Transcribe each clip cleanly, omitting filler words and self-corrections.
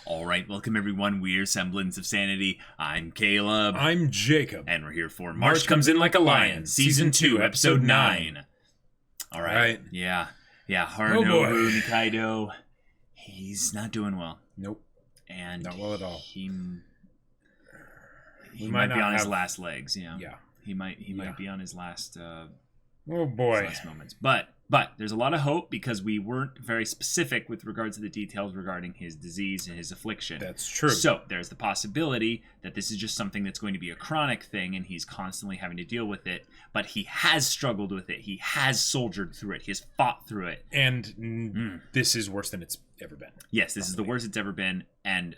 All right, welcome everyone. We're Semblance of Sanity. I'm Caleb. I'm Jacob. And we're here for March Comes In Like a Lion, Season 2, Episode 9. All right. Yeah. Harunobu Nikaido, he's not doing well. Nope. And not well at all. He might be on his last legs. Yeah. He might be on his last oh boy. His last moments. But there's a lot of hope because we weren't very specific with regards to the details regarding his disease and his affliction. That's true. So there's the possibility that this is just something that's going to be a chronic thing and he's constantly having to deal with it. But he has struggled with it. He has soldiered through it. He has fought through it. And this is worse than it's ever been. Yes, this is the worst it's ever been. And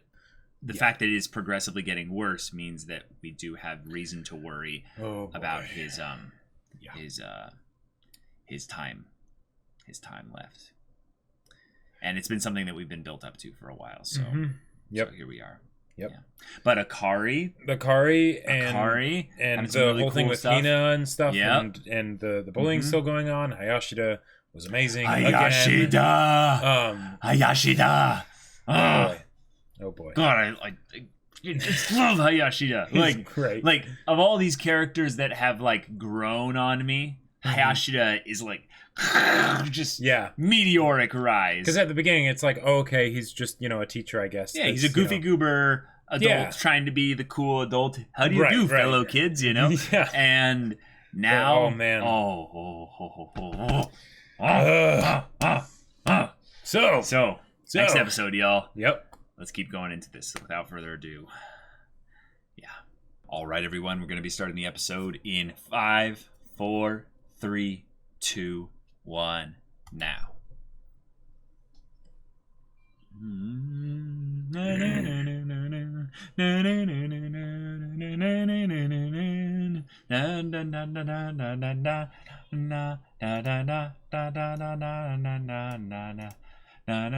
the fact that it is progressively getting worse means that we do have reason to worry about his time left. And it's been something that we've been built up to for a while. So, so here we are. Yep. Yeah. But Akari and the really whole thing with stuff. Hina and stuff, Yep. and the bullying still going on. Hayashida was amazing. Hayashida. Hayashida. Oh boy. God, I just love Hayashida. He's great. Like of all these characters that have like grown on me, Hayashida is like just meteoric rise. Because at the beginning it's like, okay, he's just a teacher, I guess. Yeah, he's a goofy goober adult trying to be the cool adult. How do you do, fellow kids? Yeah. And now, oh man. So next episode, y'all. Yep. Let's keep going into this without further ado. Yeah. All right, everyone. We're going to be starting the episode in 5, 4, 3, 2, 1, now. I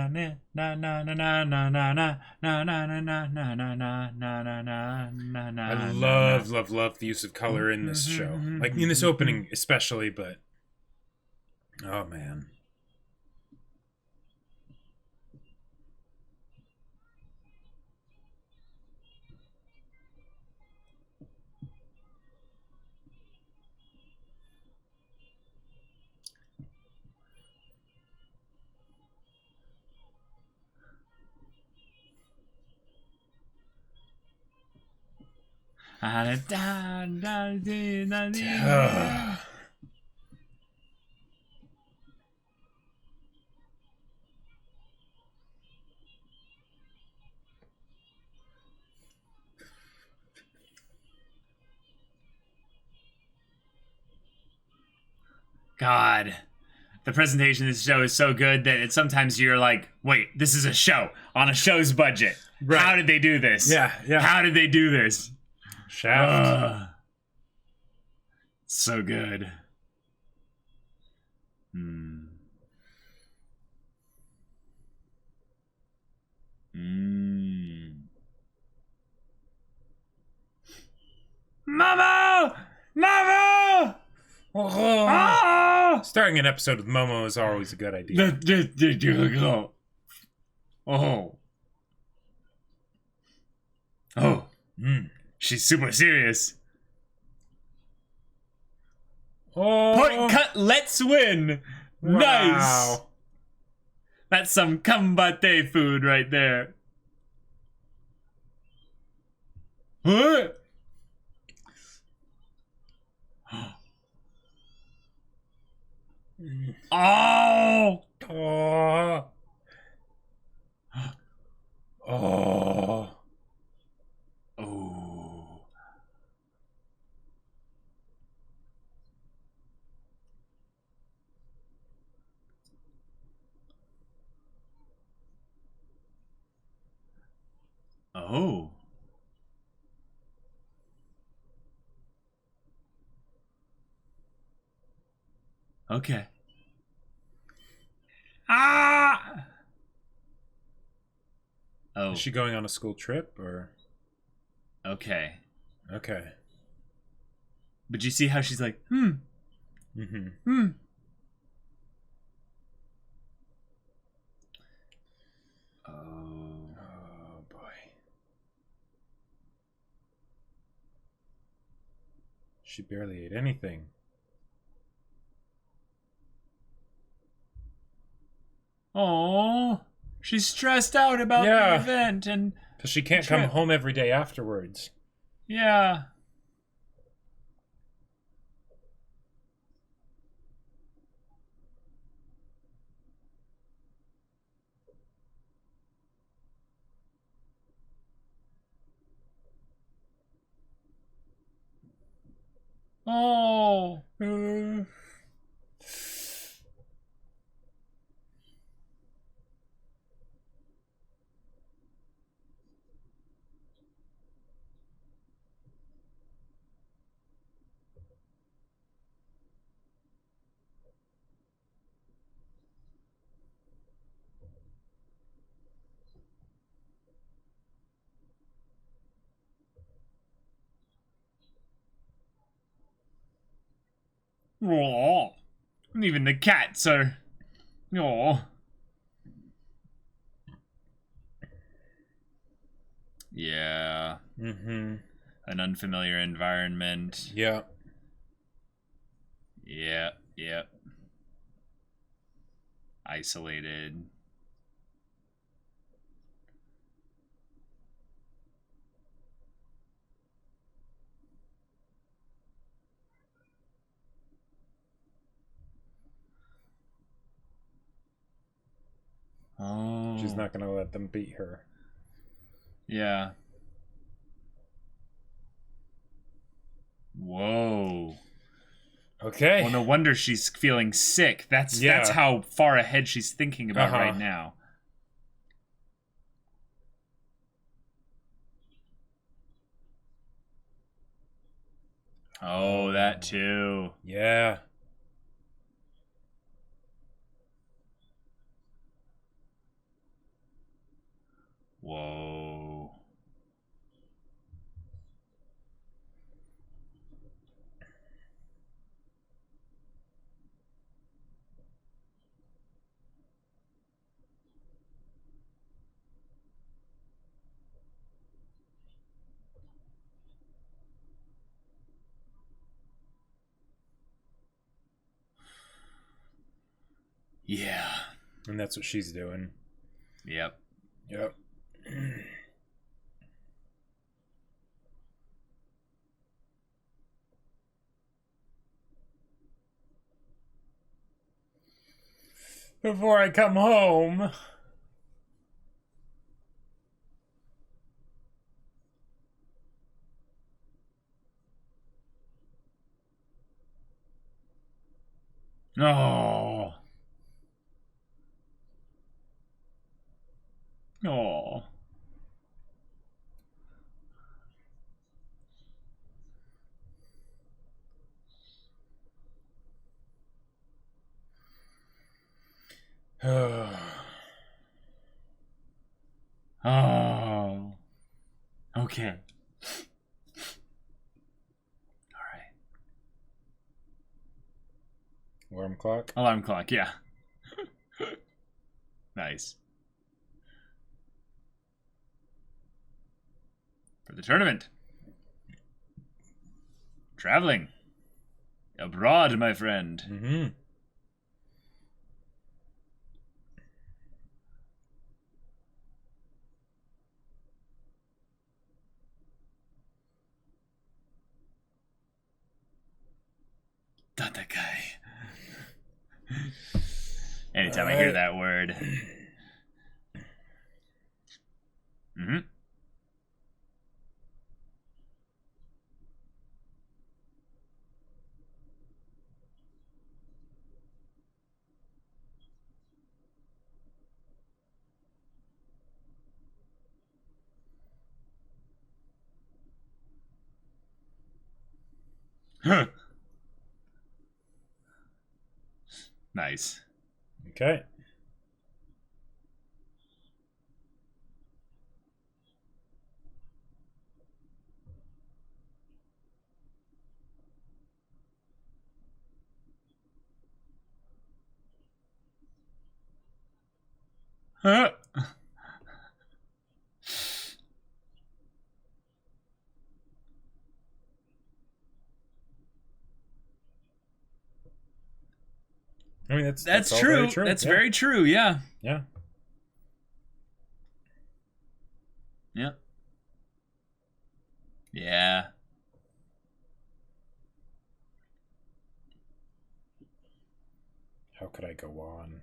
love the use of color in this show. Like in this opening especially, but oh man. God, the presentation of this show is so good that sometimes you're like, wait, this is a show on a show's budget. Right. How did they do this? Yeah. How did they do this? Shaft. So good. Momo! Starting an episode with Momo is always a good idea. She's super serious. Point cut, let's win. Wow. Nice. That's some combate food right there. What? Oh! Okay. Oh. Is she going on a school trip or? Okay. But you see how she's like, Oh She barely ate anything. Oh, she's stressed out about Yeah. the event and Because she can't come home every day afterwards. yeah. Oh. Oh. And even the cats are. Oh. Yeah. Mm-hmm. An unfamiliar environment. Yeah. Yeah. Yep. Isolated. Oh. She's not going to let them beat her. Yeah. Whoa. Okay. Well, no wonder she's feeling sick. That's how far ahead she's thinking about right now. Oh, that too. Yeah. Whoa. Yeah. And that's what she's doing. Yep. Yep. Before I come home. Oh. Oh. Oh. Okay. All right. Alarm clock. Alarm clock, yeah. Nice. For the tournament. Traveling. Abroad, my friend. Mm-hmm. Tatakai. Anytime I hear that word. Mm-hmm. Nice. Okay. Huh? I mean, that's That's all true. very true. That's Yeah. very true. Yeah. Yeah. Yeah. Yeah. How could I go on?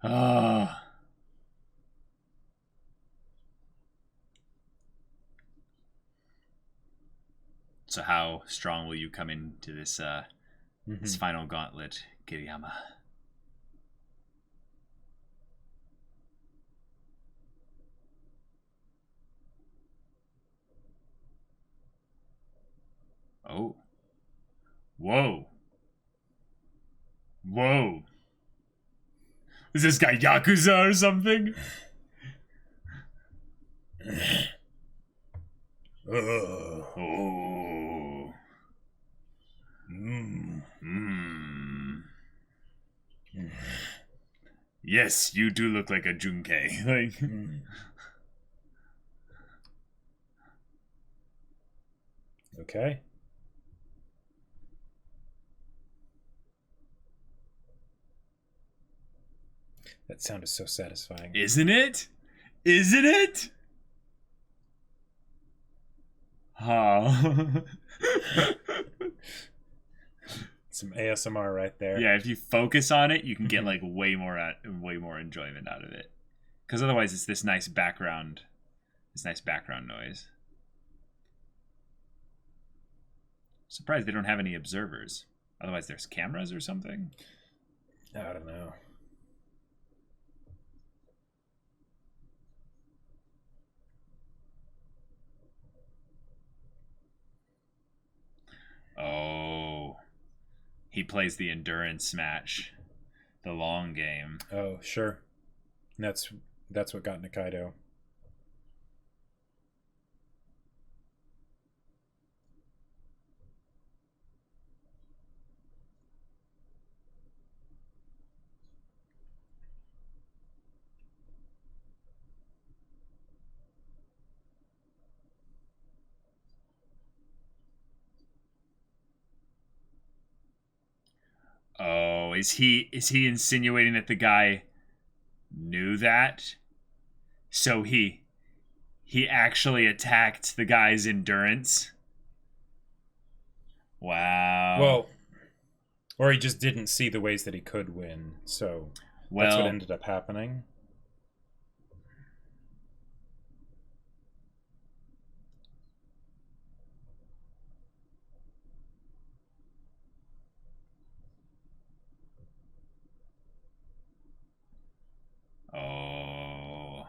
Ah. So how strong will you come into this this final gauntlet, Kiriyama? Oh. Whoa. Whoa. Is this guy Yakuza or something? Oh. Yes, you do look like a Junkei. Like. Okay. That sound is so satisfying. Isn't it? Isn't it? Huh. Some ASMR right there. Yeah, if you focus on it, you can get like way more enjoyment out of it. Because otherwise, it's this nice background noise. Surprised they don't have any observers. Otherwise, there's cameras or something. I don't know. Oh, he plays the endurance match, the long game. Oh, sure. That's what got Nikaido. Oh, is he insinuating that the guy knew that? So he actually attacked the guy's endurance? Wow. Well, or he just didn't see the ways that he could win. So that's what ended up happening. Oh.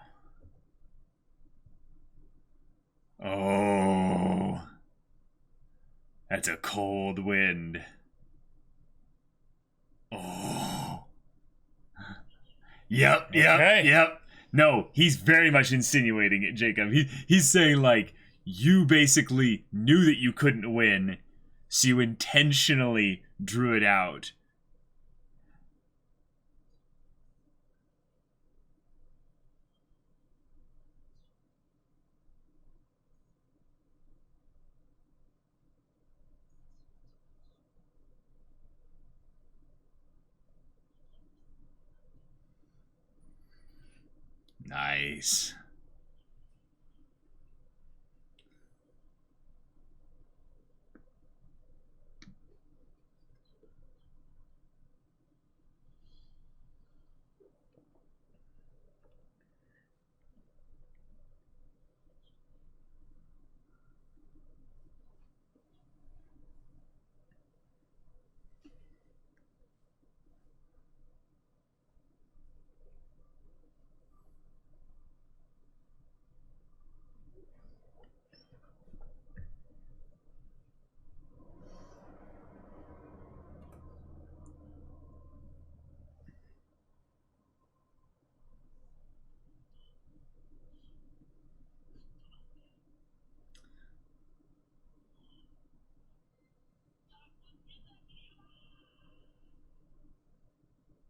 Oh. That's a cold wind. Oh. Yep. Okay. No, he's very much insinuating it, Jacob. He's saying, like, you basically knew that you couldn't win, so you intentionally drew it out. Nice.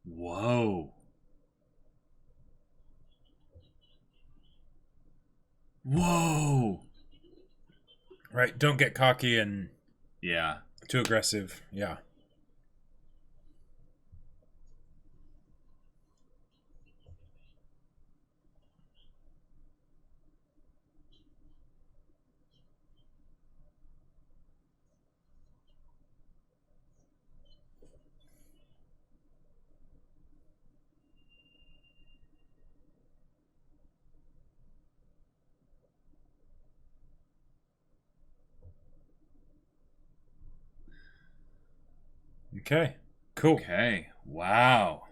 Whoa. Whoa. Right. Don't get cocky and Yeah. too aggressive. Yeah. Okay. Cool. Okay. Wow.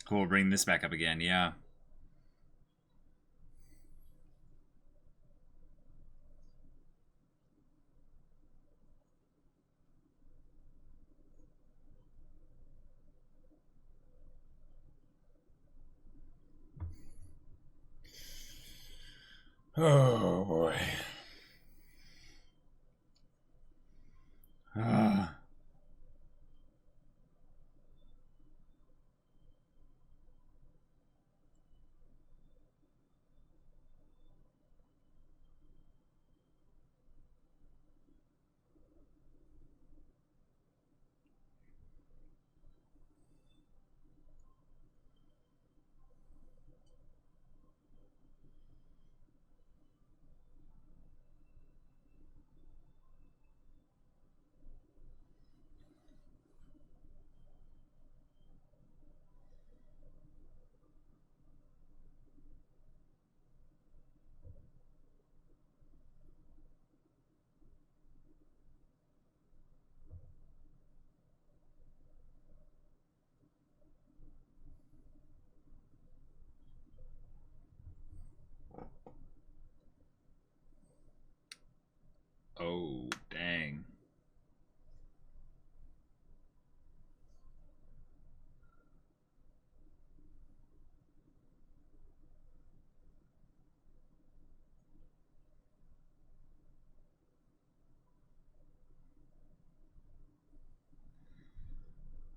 Cool. Bring this back up again. Yeah. Oh boy. Oh, dang.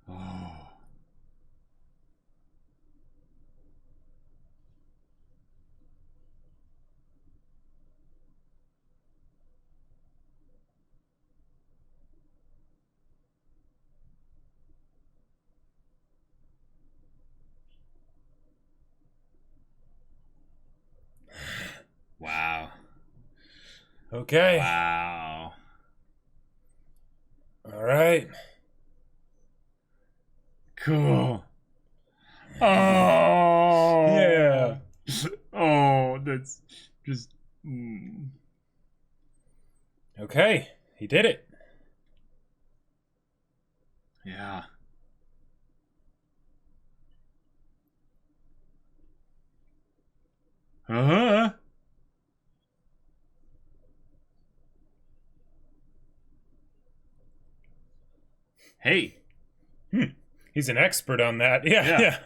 Oh. Wow. Okay. Wow. All right. Cool. Oh. Yeah. Oh, that's just. Okay. He did it. Yeah. Uh-huh. Hey. He's an expert on that. Yeah.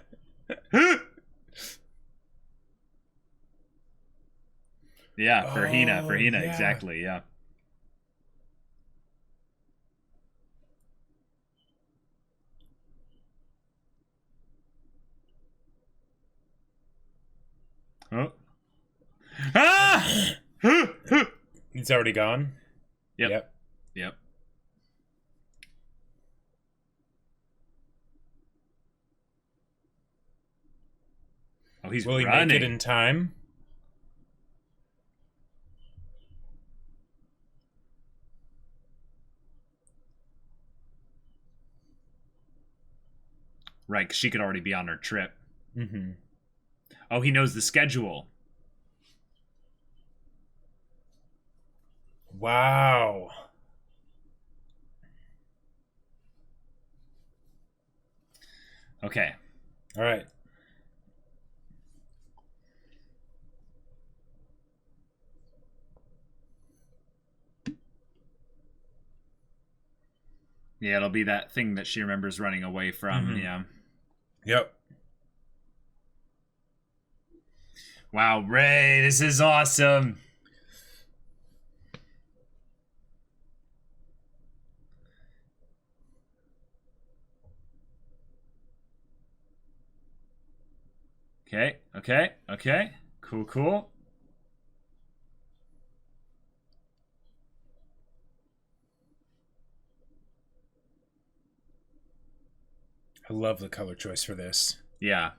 Yeah, for Hina, Oh, yeah. exactly, yeah. Oh. Ah! He's already gone. Yep. Yep. Oh, he's Will he running. make it in time? Right, 'cause she could already be on her trip. Mm-hmm. Oh, he knows the schedule. Wow. Okay. All right. Yeah, it'll be that thing that she remembers running away from. Mhm. Yeah. Yep. Wow, Ray, this is awesome. Okay. Cool. I love the color choice for this. Yeah.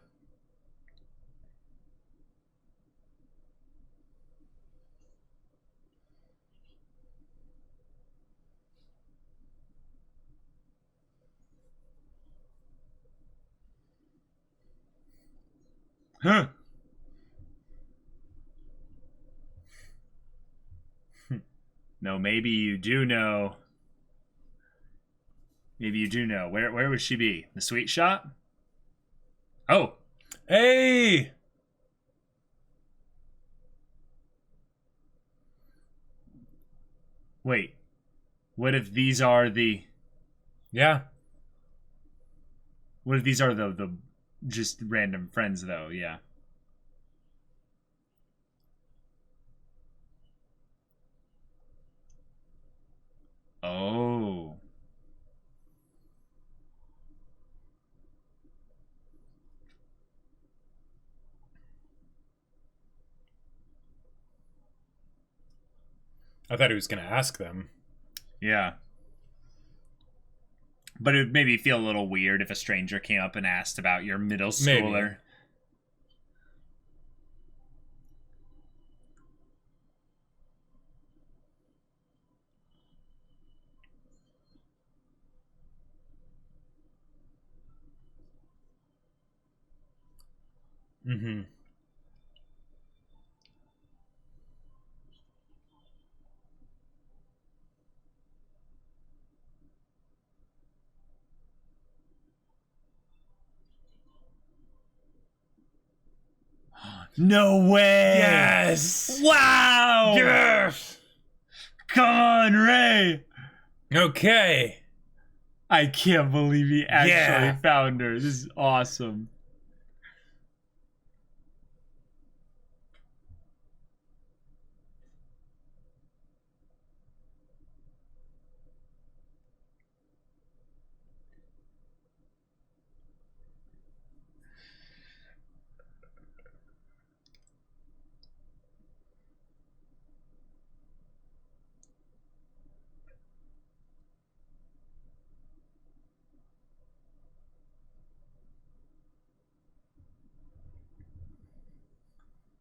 Huh. No, maybe you do know. Maybe you do know. Where would she be? The sweet shop? Oh. Hey! Wait. What if these are the... Yeah. What if these are the just random friends, though? Yeah. Oh. I thought he was going to ask them. Yeah. But it would maybe feel a little weird if a stranger came up and asked about your middle schooler. Maybe. Mm-hmm. No way! Yes! Wow! Yes! Come on, Ray! Okay. I can't believe he actually Yeah. found her. This is awesome.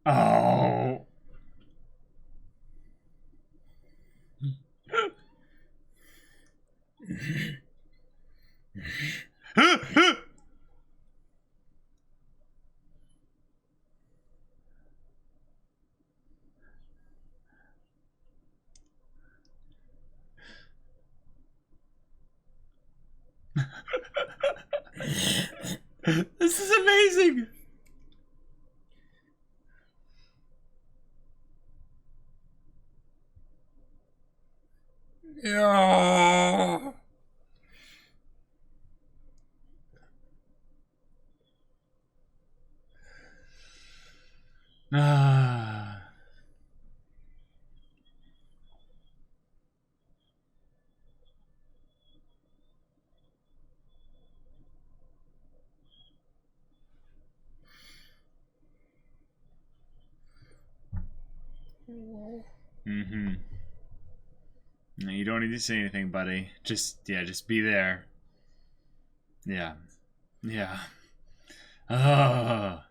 Oh. This is amazing. Yeah. Ah. Mm-hmm. No, you don't need to say anything, buddy. Just be there. Yeah. Yeah. Oh.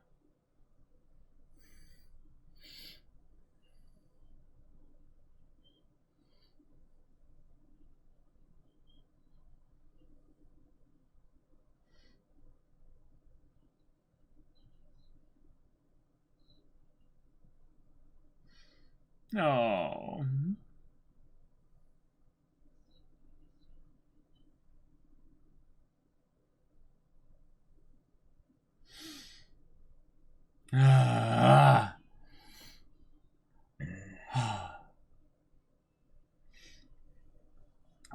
Oh. Ah.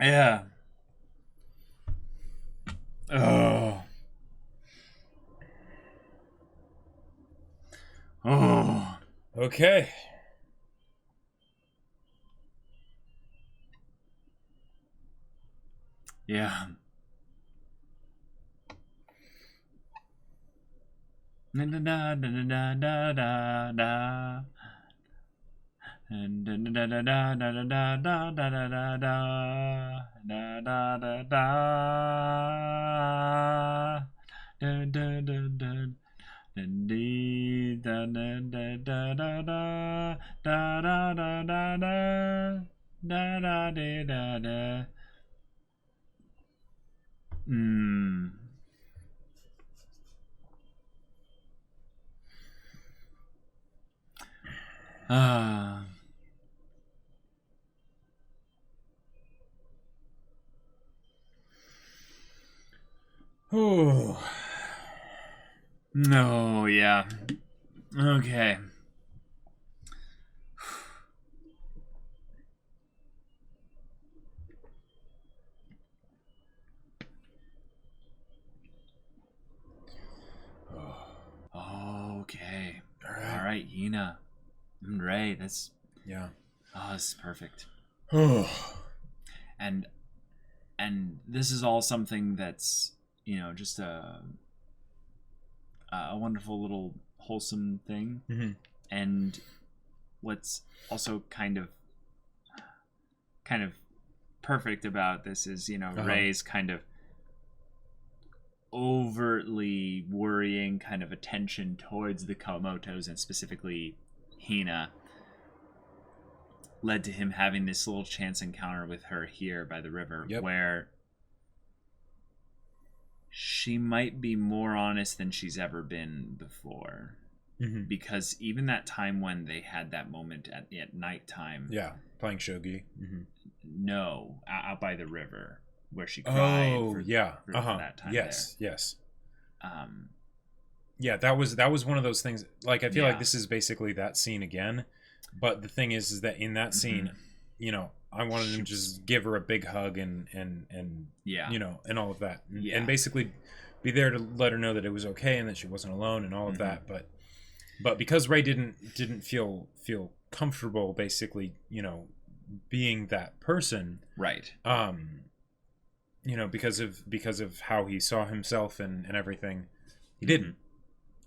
Yeah. Oh. Oh. Okay. Yeah. Da da da da da da da da. And da da da da da da da da da da da da da da da. da da da da. Da da da da da da da da da da da da da da da. Oh. No, yeah. Okay. Okay. All right, Hina. Ray, that's... Yeah. Oh, this is perfect. Oh. And this is all something that's, you know, just a wonderful little wholesome thing. Mm-hmm. And what's also kind of perfect about this is, you know, Ray's kind of overtly worrying kind of attention towards the Kawamotos, and specifically Hina, led to him having this little chance encounter with her here by the river, where she might be more honest than she's ever been before. Mm-hmm. Because even that time when they had that moment at nighttime, playing shogi, no, out by the river where she cried for that time. Yes. Yeah, that was one of those things. Like, I feel like this is basically that scene again. But the thing is that in that scene, you know, I wanted him to just give her a big hug and you know, and all of that, and basically be there to let her know that it was okay and that she wasn't alone and all of that. But because Ray didn't feel comfortable, basically, you know, being that person, right? You know, because of how he saw himself and everything, he didn't.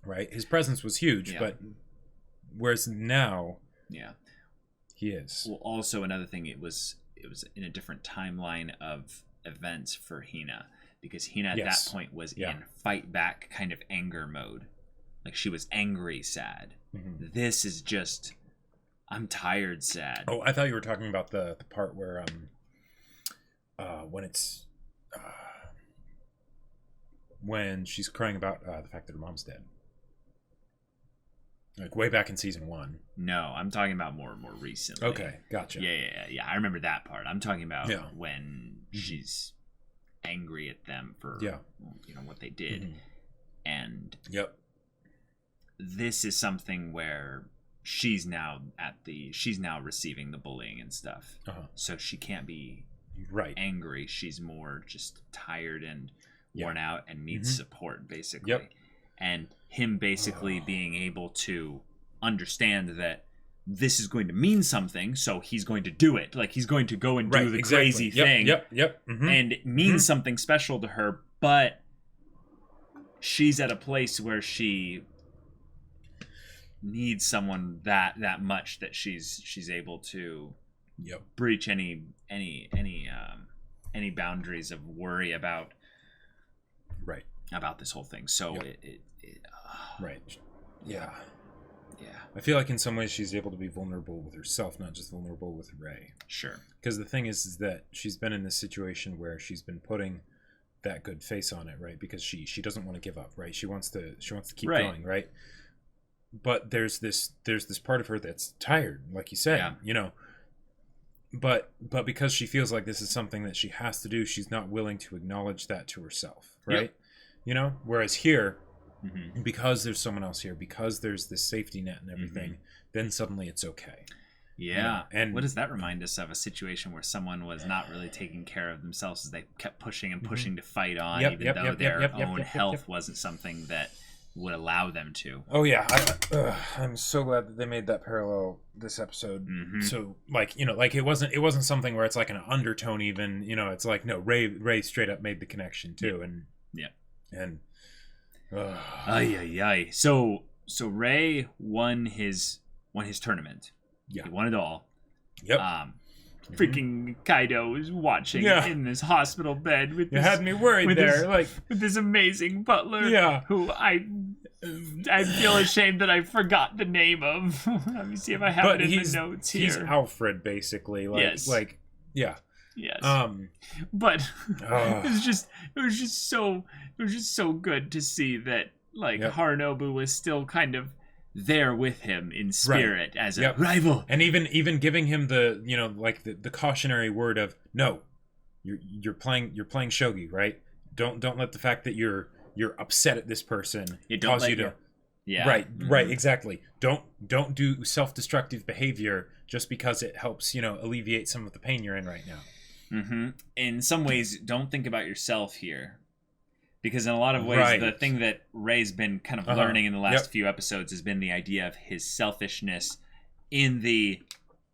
Right, his presence was huge, but whereas now. Yeah, he is. Well, also another thing, it was in a different timeline of events for Hina, because Hina at that point was in fight back kind of anger mode, like she was angry, sad. This is just, I'm tired, sad. Oh, I thought you were talking about the part where when it's when she's crying about the fact that her mom's dead. Like way back in season 1. No, I'm talking about more recently. Okay, gotcha. Yeah. I remember that part. I'm talking about when she's angry at them for you know what they did, and this is something where she's now receiving the bullying and stuff. So she can't be angry. She's more just tired and worn out and needs support, basically. And him basically being able to understand that this is going to mean something, so he's going to do it. Like, he's going to go and do the crazy thing. And it means something special to her, but she's at a place where she needs someone that much that she's able to breach any boundaries of worry about this whole thing. So I feel like in some ways she's able to be vulnerable with herself, not just vulnerable with Ray. Sure. Because the thing is that she's been in this situation where she's been putting that good face on it, right? Because she doesn't want to give up, right? She wants to keep going, right? But there's this part of her that's tired, like you said, you know. But because she feels like this is something that she has to do, she's not willing to acknowledge that to herself, right? You know, whereas here, because there's someone else here, because there's this safety net and everything, then suddenly it's okay. Yeah. You know? And what does that remind us of? A situation where someone was not really taking care of themselves as they kept pushing and pushing to fight on, even though their own health wasn't something that would allow them to. Oh yeah, I'm so glad that they made that parallel this episode. So like, you know, like it wasn't something where it's like an undertone even, you know, it's like, no, Ray straight up made the connection too. And So Ray won his tournament. He won it all. freaking Kaido is watching in this hospital bed with you had me worried there, with this amazing butler who I feel ashamed that I forgot the name of. Let me see if I have it in the notes here. He's Alfred, basically. Yes. Yes. But it was just so good to see that Harunobu was still kind of there with him in spirit as a rival, and even giving him the the cautionary word of no, you're playing shogi, right? Don't let the fact that you're upset at this person cause you to right exactly. Don't do self-destructive behavior just because it helps alleviate some of the pain you're in right now. In some ways, don't think about yourself here. Because in a lot of ways, the thing that Ray's been kind of learning in the last few episodes has been the idea of his selfishness in the...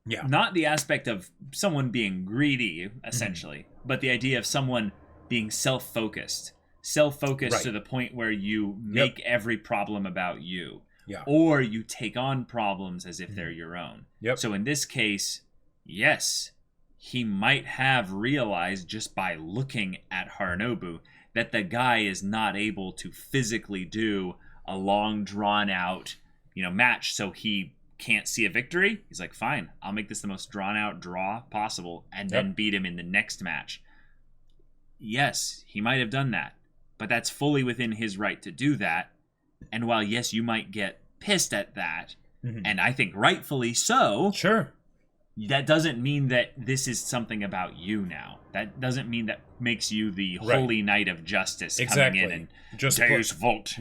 not the aspect of someone being greedy, essentially, but the idea of someone being self-focused. Self-focused to the point where you make every problem about you. Or you take on problems as if they're your own. So in this case, yes, he might have realized just by looking at Harunobu that the guy is not able to physically do a long, drawn-out, match, so he can't see a victory. He's like, fine, I'll make this the most drawn-out draw possible, and then beat him in the next match. Yes, he might have done that, but that's fully within his right to do that. And while, yes, you might get pissed at that, and I think rightfully so, that doesn't mean that this is something about you now. That doesn't mean that makes you the holy knight of justice coming in and just Deus Vult.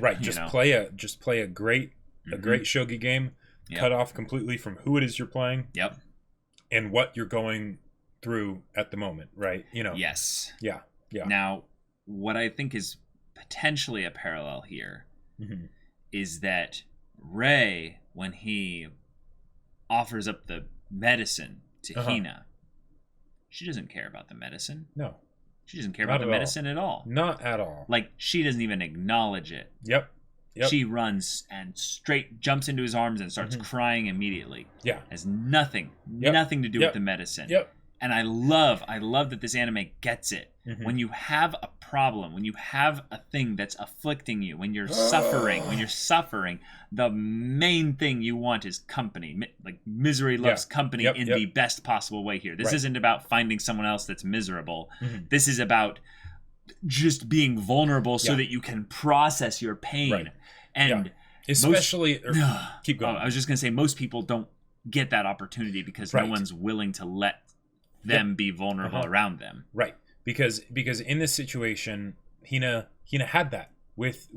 Play a great shogi game, cut off completely from who it is you're playing. And what you're going through at the moment, right? Yes. Yeah. Now, what I think is potentially a parallel here is that Ray, when he offers up the medicine to Hina, she doesn't care about the medicine. No. She doesn't care about the medicine at all. Not at all. She doesn't even acknowledge it. Yep. She runs and straight jumps into his arms and starts crying immediately. Has nothing to do with the medicine. And I love that this anime gets it. When you have a problem, when you have a thing that's afflicting you, when you're suffering, the main thing you want is company. Misery loves company in the best possible way here. This isn't about finding someone else that's miserable. This is about just being vulnerable so that you can process your pain. And especially keep going. I was just going to say, most people don't get that opportunity because no one's willing to let them be vulnerable around them. Because in this situation, Hina had that with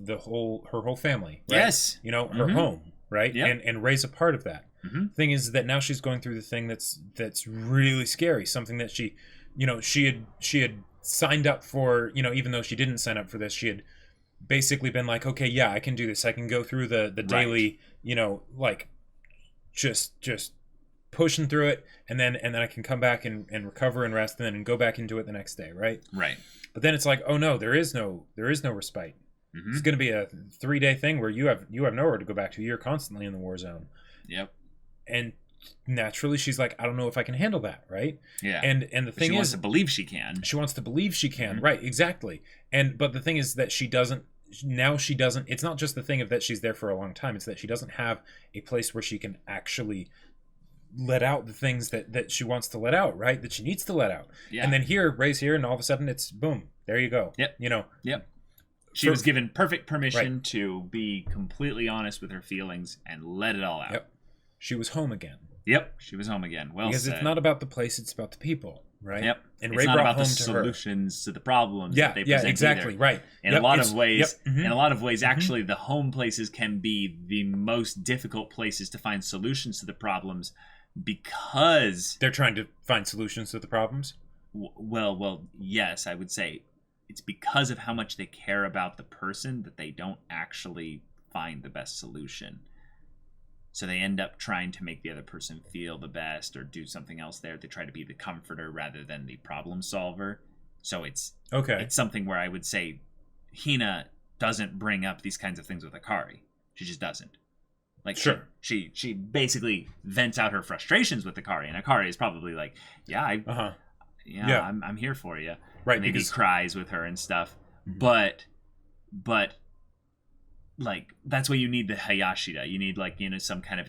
her whole family. Right? Yes. Her home, right? And Ray's a part of that. Thing is that now she's going through the thing that's really scary. Something that she had signed up for. Even though she didn't sign up for this, she had basically been like, okay, yeah, I can do this. I can go through the daily, just pushing through it, and then I can come back and recover and rest, and then go back into it the next day, right? But then it's like, oh no, there is no respite. It's going to be a 3-day thing where you have nowhere to go back to. You're constantly in the war zone. And naturally, she's like, I don't know if I can handle that, right? And the thing is, she wants to believe she can. She wants to believe she can, right? Exactly. But the thing is that she doesn't. Now she doesn't. It's not just the thing of that she's there for a long time. It's that she doesn't have a place where she can actually let out the things that she wants to let out, right? That she needs to let out. And then Ray's here, and all of a sudden it's boom, there you go. She was given perfect permission to be completely honest with her feelings and let it all out. She was home again. She was home again. Well because said. It's not about the place, it's about the people, right? And Ray it's not brought about home the to solutions to the problems that they present exactly, either. right. In a lot of ways, actually, the home places can be the most difficult places to find solutions to the problems because they're trying to find solutions to the problems. Well, yes, I would say it's because of how much they care about the person that they don't actually find the best solution. So they end up trying to make the other person feel the best or do something else there. They try to be the comforter rather than the problem solver. So it's something where I would say Hina doesn't bring up these kinds of things with Akari. She just doesn't. Like Sure. she basically vents out her frustrations with Akari, and Akari is probably like, yeah, I'm here for you. Right, Maybe because cries with her and stuff. But like that's why you need the Hayashida. You need like, some kind of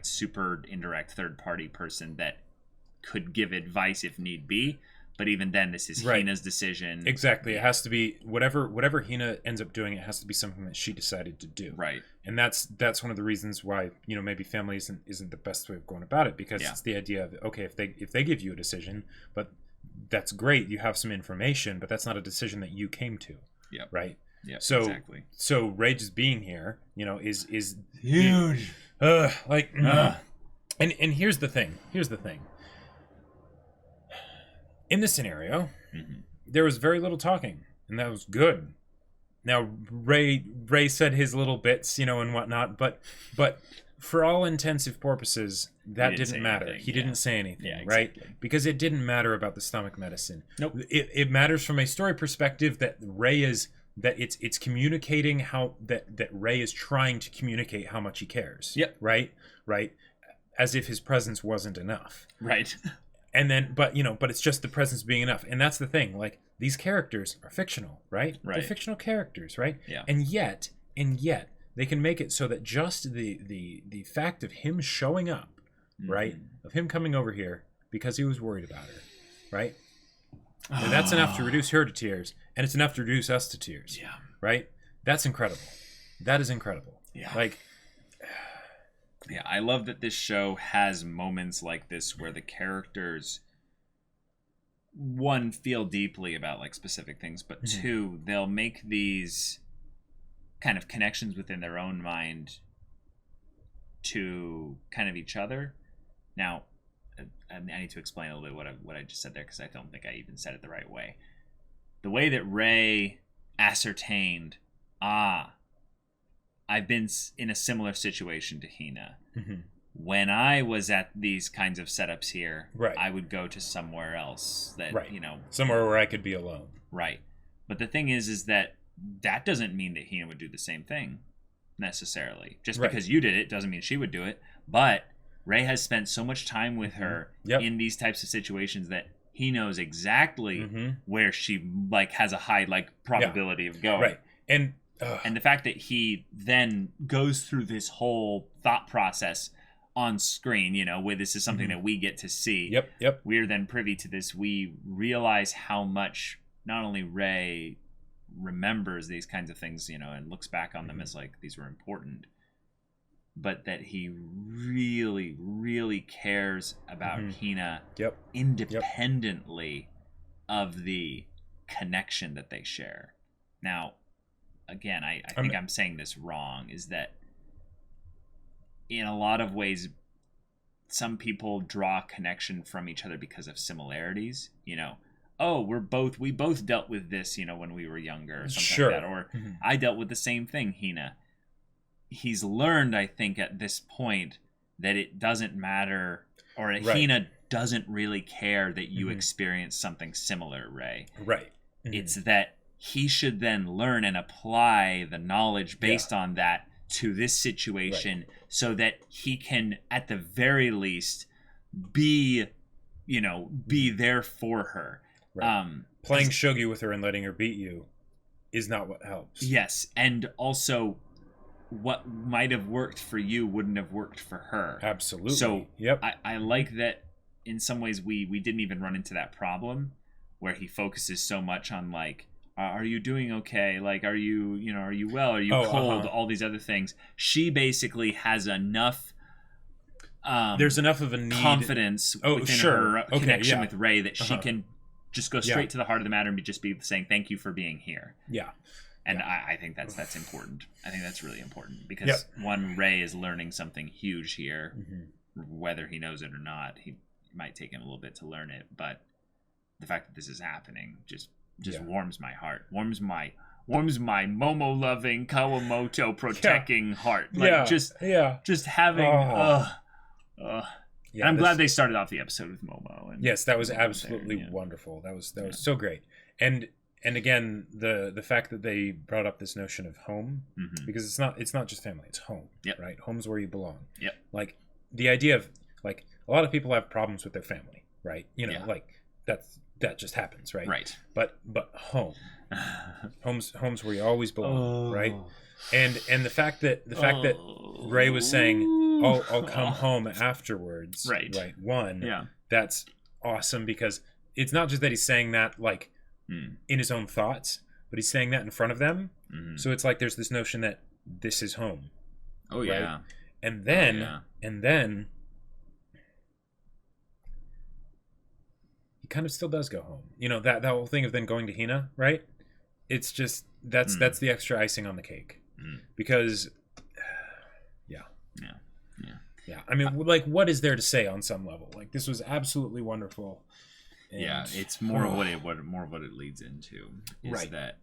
super indirect third party person that could give advice if need be. But even then, this is Hina's decision. Exactly. It has to be whatever Hina ends up doing. It has to be something that she decided to do. Right. And that's one of the reasons why maybe family isn't the best way of going about it, because it's the idea of, okay, if they give you a decision, but that's great, you have some information, but that's not a decision that you came to. Yeah. Right. Yeah. So exactly. So Rei just being here, is huge. And here's the thing. In this scenario, there was very little talking, and that was good. Now, Rei said his little bits, and whatnot, but for all intensive purposes, that didn't matter. He didn't say anything, right? Because it didn't matter about the stomach medicine. Nope. It matters from a story perspective that it's communicating how that Rei is trying to communicate how much he cares. Yep. Right. As if his presence wasn't enough. Right. And then, but it's just the presence being enough. And that's the thing. Like, these characters are fictional, right? They're fictional characters, right? Yeah. And yet, they can make it so that just the fact of him showing up, right? Of him coming over here because he was worried about her, right? And that's enough to reduce her to tears, and it's enough to reduce us to tears. Yeah. Right? That's incredible. That is incredible. Yeah. Like, yeah, I love that this show has moments like this where the characters, one, feel deeply about like specific things, but two, they'll make these kind of connections within their own mind to kind of each other. Now, I need to explain a little bit what I just said there, because I don't think I even said it the right way. The way that Rei ascertained, I've been in a similar situation to Hina. When I was at these kinds of setups here, I would go to somewhere else that, somewhere where I could be alone. Right. But the thing is that doesn't mean that Hina would do the same thing necessarily. Just because you did it doesn't mean she would do it. But Rei has spent so much time with her in these types of situations that he knows exactly where she like has a high like probability of going. Right. And the fact that he then goes through this whole thought process on screen, where this is something that we get to see. Yep. We're then privy to this. We realize how much not only Rei remembers these kinds of things, and looks back on them as like these were important, but that he really, really cares about Hina independently of the connection that they share. Now, again, I think I'm saying this wrong, is that in a lot of ways, some people draw connection from each other because of similarities, we both dealt with this, when we were younger or something like that. Or I dealt with the same thing, Hina. He's learned, I think, at this point that it doesn't matter, or Hina doesn't really care that you experience something similar, Rei. Right. It's that he should then learn and apply the knowledge based on that to this situation so that he can, at the very least, be there for her. Right. Playing shogi with her and letting her beat you is not what helps. Yes, and also what might have worked for you wouldn't have worked for her. Absolutely. So I like that in some ways we didn't even run into that problem where he focuses so much on like, are you doing okay? Like, are you well? Are you cold? All these other things. She basically has enough there's enough of a need, confidence within her connection with Rei that she can just go straight to the heart of the matter and just be saying thank you for being here. Yeah. And I think that's important. I think that's really important because one, Rei is learning something huge here, whether he knows it or not. He might take him a little bit to learn it, but the fact that this is happening just warms my heart, warms my Momo loving Kawamoto protecting heart. Like just having. I'm glad they started off the episode with Momo. And yes, that was absolutely wonderful. That was so great. And and again, the fact that they brought up this notion of home, because it's not just family, it's home. Yep. Right? Home's where you belong. Yep. Like the idea of like a lot of people have problems with their family, right? You know, like that just happens, right? Right. But home's where you always belong, right? And the fact that Ray was saying, I'll come home afterwards. Right. That's awesome, because it's not just that he's saying that like in his own thoughts, but he's saying that in front of them. So it's like there's this notion that this is home. Oh yeah. Right? And then he kind of still does go home. You know, that whole thing of then going to Hina, right? It's just that's the extra icing on the cake. Because yeah. I mean, like, what is there to say on some level? Like, this was absolutely wonderful. And, it's more of what it leads into is that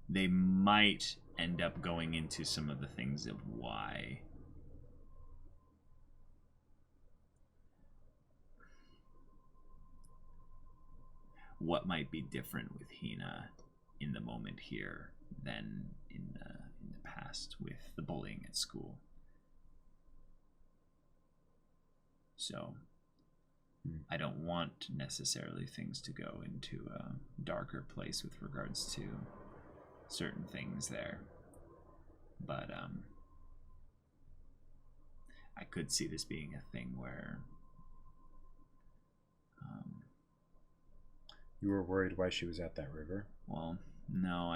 they might end up going into some of the things of why what might be different with Hina in the moment here than in the past with the bullying at school. So I don't want necessarily things to go into a darker place with regards to certain things there, but I could see this being a thing where you were worried why she was at that river. Well, no,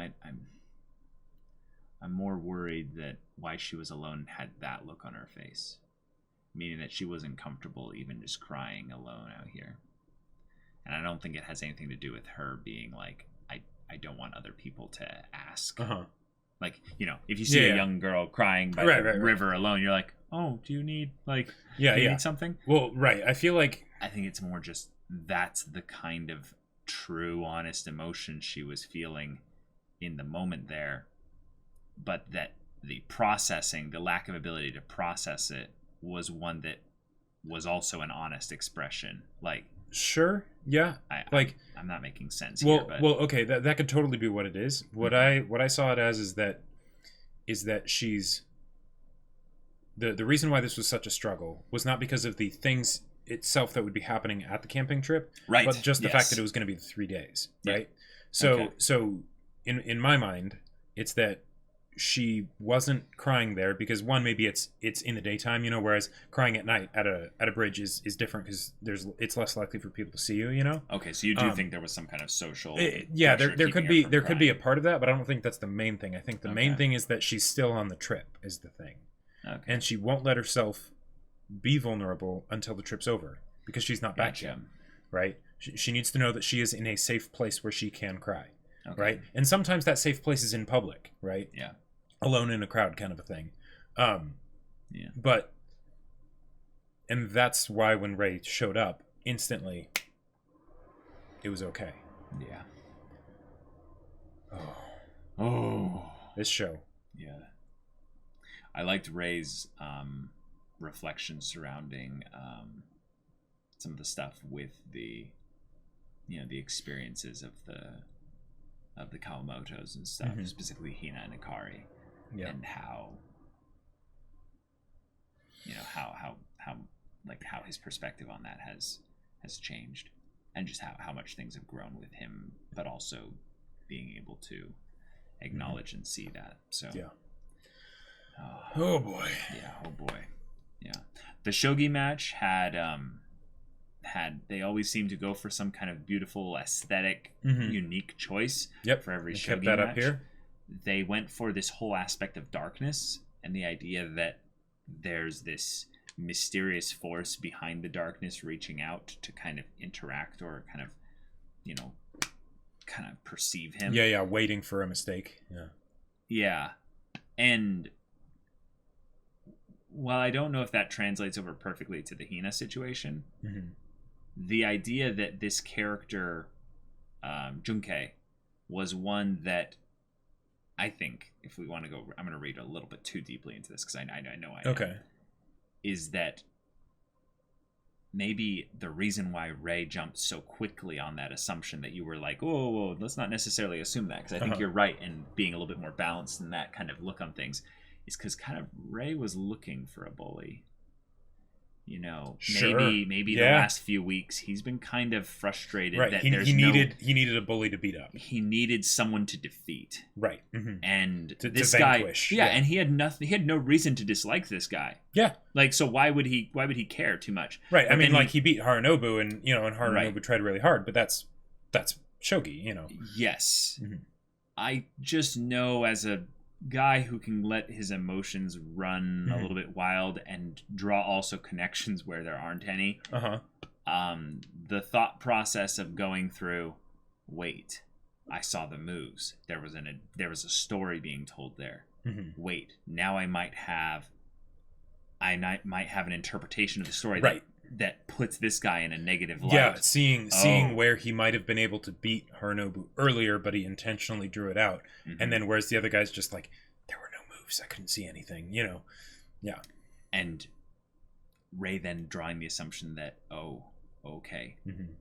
I'm more worried that why she was alone and had that look on her face, meaning that she wasn't comfortable even just crying alone out here. And I don't think it has anything to do with her being like, I don't want other people to ask. Like, you know, if you see a young girl crying by the river alone, you're like, oh, do you need do you need something? Well, right. I feel like I think it's more just that's the kind of true, honest emotion she was feeling in the moment there, but that the processing, the lack of ability to process it, was one that was also an honest expression. Like, sure, yeah, I'm not making sense here. But well, okay, that could totally be what it is. What I saw it as is that she's the reason why this was such a struggle was not because of the things itself that would be happening at the camping trip, right? But just the fact that it was going to be 3 days, right? So in my mind, it's that she wasn't crying there because one, maybe it's in the daytime, you know, whereas crying at night at a bridge is different because it's less likely for people to see you, you know. Okay, so you do think there was some kind of social there could be a part of that, but I don't think that's the main thing. I think the main thing is that she's still on the trip is the thing, and she won't let herself be vulnerable until the trip's over because she's not back yet, right? She needs to know that she is in a safe place where she can cry, right? And sometimes that safe place is in public, right? Yeah. Alone in a crowd kind of a thing. But and that's why when Ray showed up instantly it was okay. Yeah. This show. Yeah. I liked Ray's reflection surrounding some of the stuff with the the experiences of the Kawamotos and stuff, specifically Hina and Ikari. Yeah. And how how his perspective on that has changed, and just how much things have grown with him, but also being able to acknowledge and see that. So oh boy. Yeah. The shogi match had they always seem to go for some kind of beautiful aesthetic unique choice for every shogi kept that match. Up here. They went for this whole aspect of darkness and the idea that there's this mysterious force behind the darkness reaching out to kind of interact or kind of perceive him. Yeah, waiting for a mistake. Yeah. And while I don't know if that translates over perfectly to the Hina situation, the idea that this character, Junkei, was one that I think, if we want to go, I'm going to read a little bit too deeply into this because I know I am, is that maybe the reason why Ray jumped so quickly on that assumption that you were like, oh, let's not necessarily assume that, because I think you're right in being a little bit more balanced in that kind of look on things, is because kind of Ray was looking for a bully. You know, Sure. maybe the last few weeks he's been kind of frustrated that he needed a bully to beat up. He needed someone to defeat. Right. Mm-hmm. And to guy, vanquish. and he had no reason to dislike this guy. Yeah. Like, so why would he care too much? Right. But I mean, like, he beat Harunobu, and Harunobu tried really hard, but that's shogi, Yes. Mm-hmm. I just know, as a guy who can let his emotions run a little bit wild and draw also connections where there aren't any. The thought process of going through, wait, I saw the moves. There was a story being told there. Wait, now I might have an interpretation of the story that puts this guy in a negative light. Yeah, seeing where he might have been able to beat Harunobu earlier, but he intentionally drew it out. And then whereas the other guy's just like, there were no moves, I couldn't see anything, Yeah. And Ray then drawing the assumption that, okay,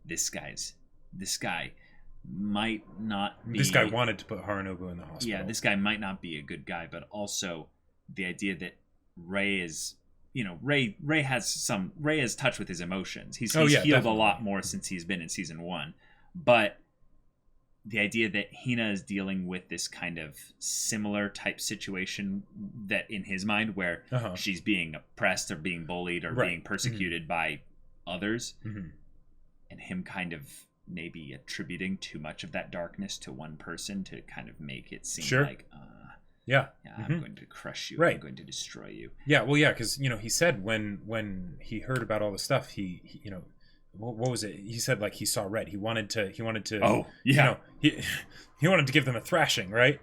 this guy might not be... This guy wanted to put Harunobu in the hospital. Yeah, this guy might not be a good guy, but also the idea that Ray is... Ray has touch with his emotions. He's healed definitely. A lot more since he's been in season 1. But the idea that Hina is dealing with this kind of similar type situation that in his mind where she's being oppressed or being bullied or being persecuted by others, and him kind of maybe attributing too much of that darkness to one person to kind of make it seem like... I'm going to crush you. Right. I'm going to destroy you. Yeah, well, yeah, because he said when he heard about all the stuff, he what was it? He said like he saw red. He wanted to. Oh, yeah. He wanted to give them a thrashing, right?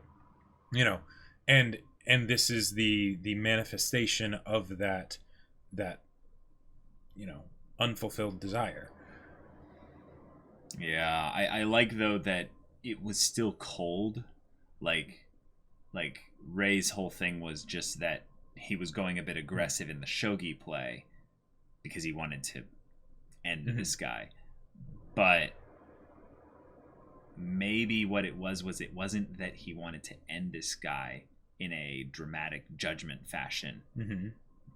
And this is the manifestation of that unfulfilled desire. Yeah, I like though that it was still cold, like Ray's whole thing was just that he was going a bit aggressive in the shogi play because he wanted to end this guy. But maybe what it was it wasn't that he wanted to end this guy in a dramatic judgment fashion,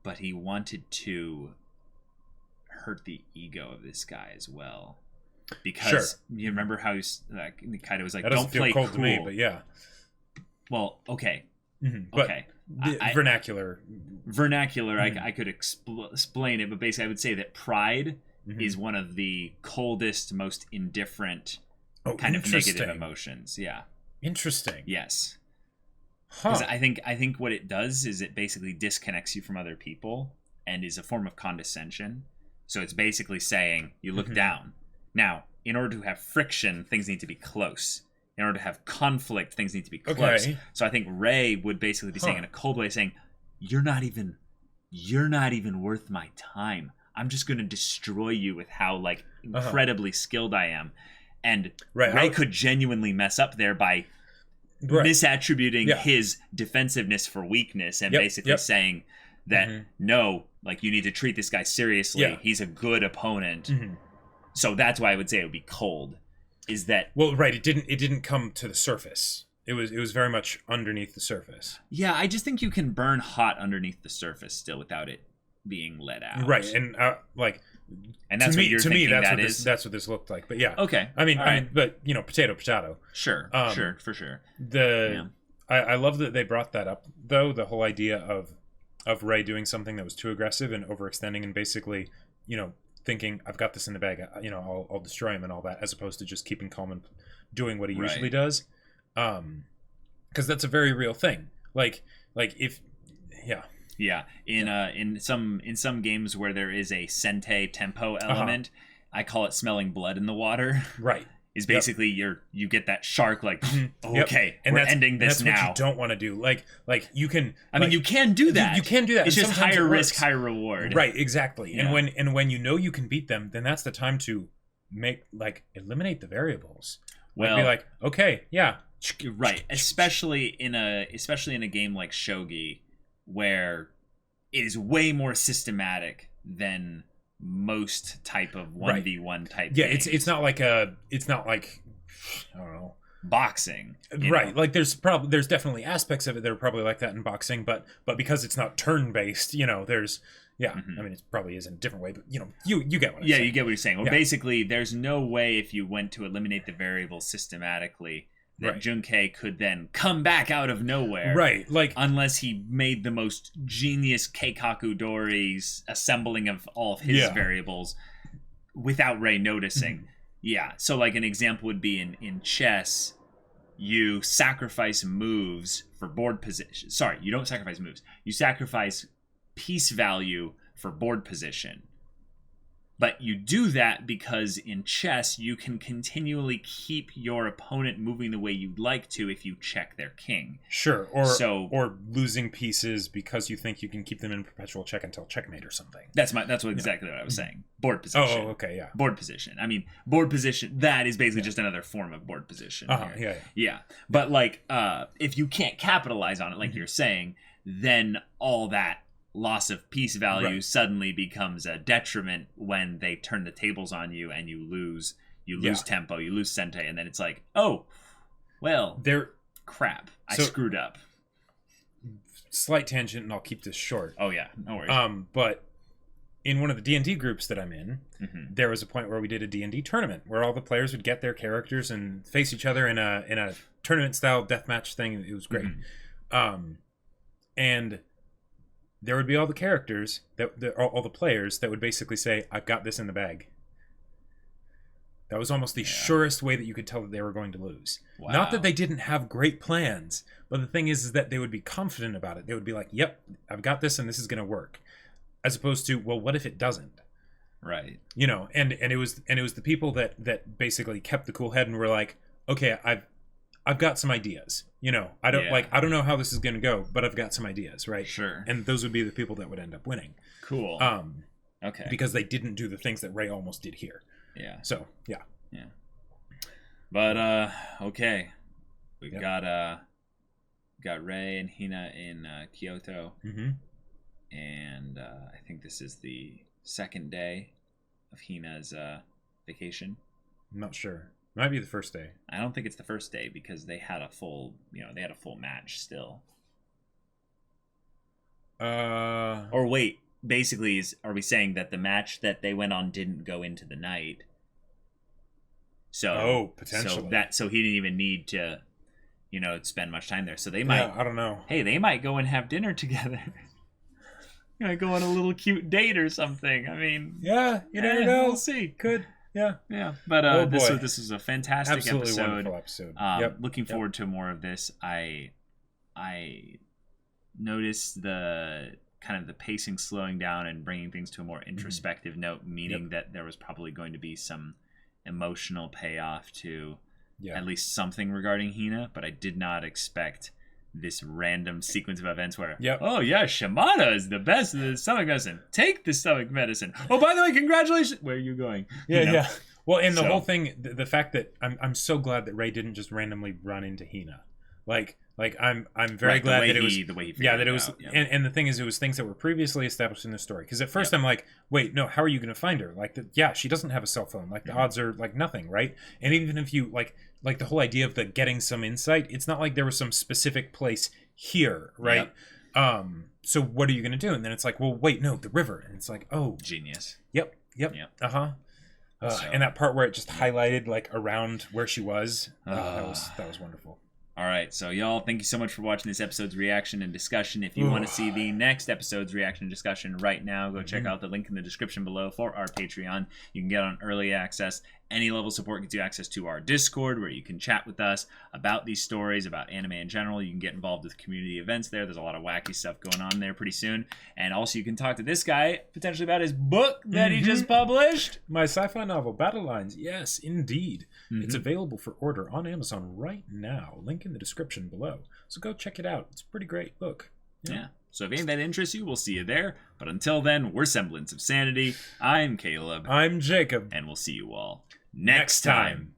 but he wanted to hurt the ego of this guy as well. Because you remember how he kind of was like, that don't play cool. To me, but yeah. Well, okay. Okay. Vernacular. I could explain it, but basically I would say that pride is one of the coldest, most indifferent kind of negative emotions. Yeah. Interesting. Yes. Because I think what it does is it basically disconnects you from other people and is a form of condescension. So it's basically saying you look down. Now, in order to have friction, things need to be close. In order to have conflict, things need to be close. Okay. So I think Ray would basically be saying in a cold way, saying, "You're not even worth my time. I'm just going to destroy you with how incredibly skilled I am." And Ray could genuinely mess up there by misattributing his defensive for weakness and basically saying that no, you need to treat this guy seriously. Yeah. He's a good opponent. So that's why I would say it would be cold. Is that it didn't come to the surface. It was very much underneath the surface. Yeah, I just think you can burn hot underneath the surface still without it being let out. Right, and and that's what you're thinking that's what this looked like. But yeah, okay. I mean, but potato. Sure, sure, for sure. I love that they brought that up though. The whole idea of Ray doing something that was too aggressive and overextending, and basically, thinking I've got this in the bag, I'll destroy him and all that, as opposed to just keeping calm and doing what he usually does, because that's a very real thing. In some games where there is a sente tempo element, I call it smelling blood in the water. Right. Is basically you get that shark okay, and we're ending this now. That's what you don't want to do. You can. I mean, you can do that. You can do that. It's just higher risk, higher reward. Right. Exactly. Yeah. And when you can beat them, then that's the time to eliminate the variables. Well, be okay, yeah, right. Especially in a game like shogi, where it is way more systematic than most type of 1v1 type games. It's not like I don't know, boxing, right? Like there's definitely aspects of it that are probably like that in boxing, but because it's not turn based, there's I mean, it probably is in a different way, but you get what I'm saying. You get what you're saying. Well, basically, there's no way if you went to eliminate the variables systematically that Junkei could then come back out of nowhere, right? Like unless he made the most genius Keikaku Dori's assembling of all of his variables without Rei noticing. Yeah, so like an example would be in chess, you sacrifice moves for board position. Sorry, you don't sacrifice moves. You sacrifice piece value for board position. But you do that because in chess, you can continually keep your opponent moving the way you'd like to if you check their king. Sure, or losing pieces because you think you can keep them in perpetual check until checkmate or something. That's exactly what I was saying. Board position. Oh, okay, yeah. Board position. I mean, board position, that is basically just another form of board position. Yeah. But like, if you can't capitalize on it, like you're saying, then all that loss of piece value suddenly becomes a detriment when they turn the tables on you and you lose tempo, you lose sente, and then it's like, oh, well, crap, I screwed up. Slight tangent, and I'll keep this short. Oh yeah, no worries. But in one of the D&D groups that I'm in, there was a point where we did a D&D tournament where all the players would get their characters and face each other in a tournament style deathmatch thing. It was great. And there would be all the characters, all the players that would basically say, I've got this in the bag. That was almost the surest way that you could tell that they were going to lose. Wow. Not that they didn't have great plans, but the thing is that they would be confident about it. They would be like, yep, I've got this and this is going to work. As opposed to, well, what if it doesn't? Right. And it was the people that basically kept the cool head and were like, okay, I've got some ideas. I don't know how this is going to go, but I've got some ideas, right? Sure. And those would be the people that would end up winning. Cool. Okay. Because they didn't do the things that Rei almost did here. Yeah. So, yeah. Yeah. But okay. We've got Rei and Hina in Kyoto. And I think this is the second day of Hina's vacation. I'm not sure. Might be the first day. I don't think it's the first day because they had a full match still. Or wait, basically, are we saying that the match that they went on didn't go into the night? So potentially. So he didn't even need to, spend much time there. So they might. I don't know. Hey, they might go and have dinner together. Go on a little cute date or something. I mean, yeah, you never know. We'll see. Could. Yeah. But this was a fantastic Absolutely episode. Wonderful episode. Looking forward to more of this. I noticed the kind of the pacing slowing down and bringing things to a more introspective note, meaning that there was probably going to be some emotional payoff to at least something regarding Hina, but I did not expect this random sequence of events where, Shimada is the best of the stomach medicine. Take the stomach medicine. Oh, by the way, congratulations. Where are you going? Yeah. Well, and the whole thing, the fact that I'm so glad that Rei didn't just randomly run into Hina. Like I'm very glad that it was the way he figured that it was, and the thing is, it was things that were previously established in the story. Because at first I'm like, wait, no, how are you going to find her? Like, she doesn't have a cell phone. Like the odds are like nothing, right? And even if you like the whole idea of the getting some insight, it's not like there was some specific place here, right? So what are you going to do? And then it's like, well, wait, no, the river, and it's like, oh, genius. Yep. And that part where it just highlighted like around where she was, that was wonderful. All right, so y'all, thank you so much for watching this episode's reaction and discussion. If you want to see the next episode's reaction and discussion right now, go check out the link in the description below for our Patreon. You can get on early access. Any level of support gets you access to our Discord, where you can chat with us about these stories, about anime in general. You can get involved with community events there. There's a lot of wacky stuff going on there pretty soon. And also you can talk to this guy, potentially about his book that he just published. My sci-fi novel, Battle Lines. Yes, indeed. It's available for order on Amazon right now. Link in the description below. So go check it out. It's a pretty great book. Yeah. So if any of that interests you, we'll see you there. But until then, we're Semblance of Sanity. I'm Caleb. I'm Jacob. And we'll see you all next time.